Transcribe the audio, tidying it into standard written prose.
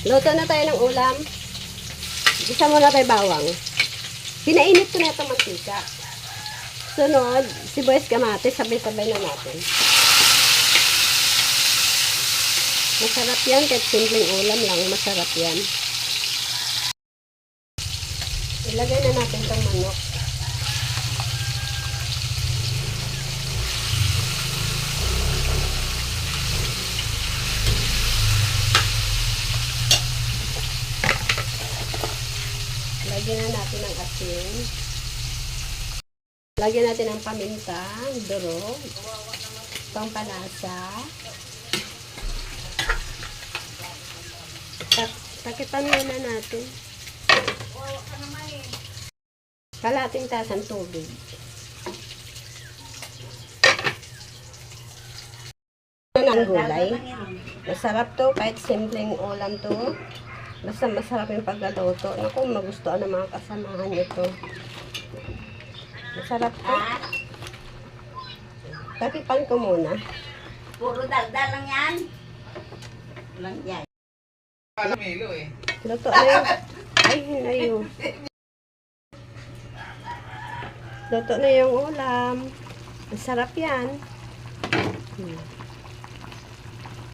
Luto na tayo ng ulam. Isa muna tayo bawang. Pinainit ko na itong mantika. Sunod, sibuyas kamatis, sabay-sabay na natin. Masarap yan, kahit simpleng ulam lang, masarap yan. Ilagay na natin itong manok. Lagyan na natin ng asin. Lagyan natin ng paminta, durog, pampalasa. Takipan muna natin. Kalating tasang tubig. Ang gulay. Masarap to, kahit simpleng ulam to. Basta masarap yung pagkaluto. Naku, magustuhan ng mga kasamahan nito. Masarap to. Takipan ko muna. Puro daldal lang yan. Lang yan. Alamelo eh. Luto na yun. Ay, hinayo. Luto na yung ulam. Masarap yan.